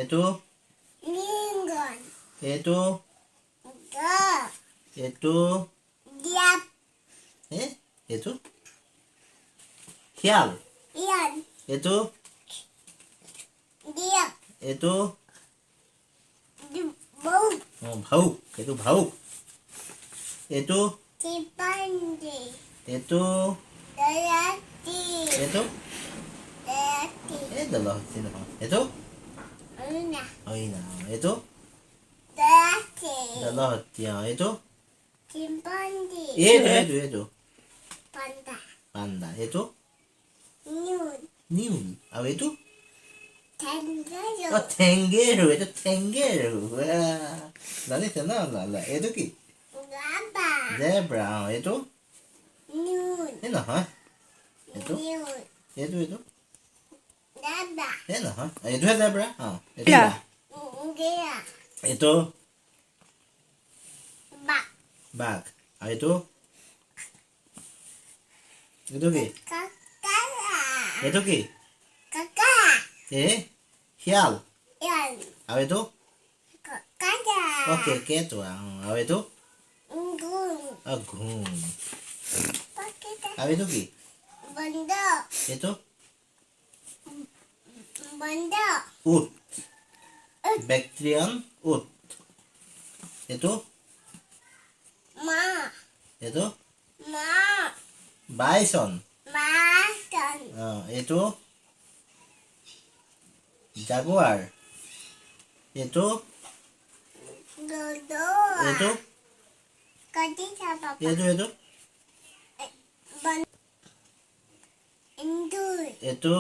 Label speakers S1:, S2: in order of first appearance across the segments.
S1: এইটো
S2: Lingon.
S1: এইটো
S2: Go.
S1: এইটো
S2: Diap.
S1: এইটো শিয়াল
S2: Ian.
S1: এইটো
S2: Diap.
S1: এইটো
S2: Boat.
S1: ভাউক এইটো ভাউক এইটো
S2: Chimpanzee.
S1: এইটো
S2: Dorothy.
S1: এইটো
S2: Dorothy.
S1: দলহস্তি নহয় এইটো
S2: Luna.
S1: হৰিণা এইটো
S2: Dorothy.
S1: দলহস্তি এইটো
S2: Chimpanzee.
S1: এইটো
S2: Panda.
S1: পাণ্ডা এইটো
S2: Noon.
S1: নিউল আৰু এইটো
S2: Kangaroo.
S1: ঠেংগেৰু এইটো ঠেংগেৰু জানিছে ন এইটো কি
S2: Gabba.
S1: জেব্ৰা এইটো
S2: Noon.
S1: এই নহয় এইটো
S2: Noon.
S1: এইটো
S2: Gabba.
S1: এই নহয় এইটোহে জেব্ৰা এইটো
S2: Gea.
S1: এইটো
S2: Bak.
S1: বাঘ আৰু এইটো এইটো কি
S2: Kakara.
S1: এইটো কি
S2: Kaka.
S1: শিয়াল
S2: Ian.
S1: আৰু এইটো
S2: Kakara.
S1: কেঁচুৱা আৰু এইটো
S2: Unggun.
S1: ঘুম
S2: Pakita.
S1: আৰু এইটো কি
S2: Banda.
S1: এইটো
S2: Banda.
S1: উট বেক্টেৰিয়ান উট এইটো
S2: Ma.
S1: এইটো
S2: Ma.
S1: বাইচন
S2: Maton.
S1: এইটো জাগুৱাৰ এইটো
S2: Dodo.
S1: এইটো
S2: Kadita papa.
S1: এইটো
S2: Ban. Indur.
S1: এইটো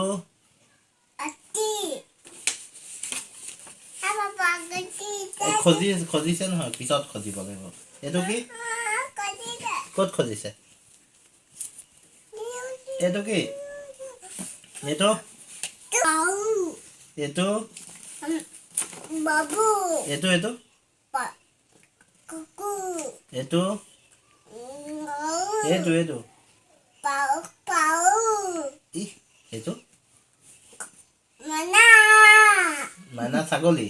S2: Ati. Apa pakita?
S1: খজিছে নহয় পিছত খজিব লাগিব এইটো কি
S2: Kadita.
S1: ক'ত খজিছে এইটো কি এইটো
S2: Kau.
S1: এইটো
S2: Babu.
S1: এইটো
S2: Pak. Kuku.
S1: এইটো
S2: Ngau.
S1: এইটো
S2: Pau.
S1: এইটো
S2: Mana?
S1: মাইনা ছাগলী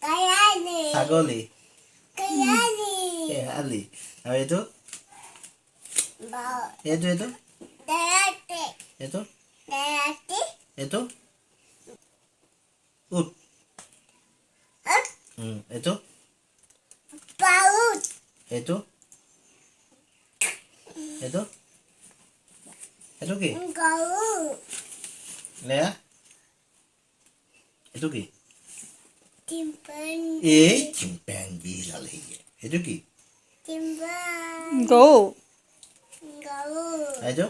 S2: Kayani.
S1: ছাগলী
S2: Kayani.
S1: আলি আৰু এইটো
S2: Bau.
S1: এইটো
S2: Derati.
S1: এইটো
S2: Derati.
S1: এইটো উট
S2: Up.
S1: এইটো
S2: Paut.
S1: এইটো এইটো এইটো কি
S2: Gau.
S1: লেয়া এইটো কি
S2: Timpan.
S1: চিম্পেঞ্জি লালি এইটো কি
S2: Timpan.
S3: Go.
S2: Gau.
S1: এইটো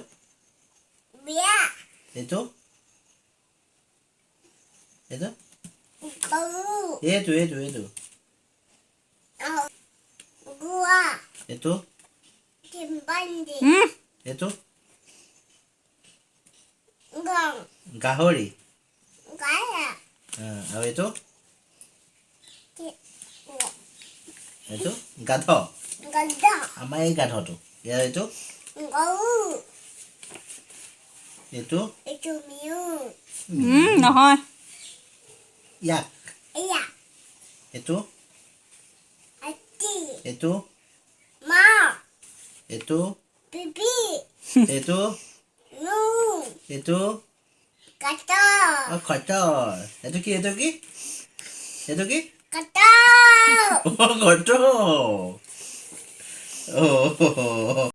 S2: Bia.
S1: এইটো
S2: Gau.
S1: এইটো
S2: Au. Gua.
S1: এইটো
S2: Chimpanzee.
S1: এইটো
S2: Gong.
S1: গাহৰি
S2: Gaya.
S1: আৰু এইটো গাধ
S2: Gada.
S1: আমাৰ এই গাধটো ইয়াৰ এইটো
S2: Gau.
S1: এইটো
S2: Itu miu.
S3: নহয়
S1: ইয়াক
S2: Iya.
S1: এইটো
S2: Ati.
S1: এইটো
S2: Ma.
S1: এইটো
S2: Pipi.
S1: এইটো
S2: Nu.
S1: এইটো
S2: Kata.
S1: খটৰ এইটো কি এইটো কি
S2: Kata.
S1: খট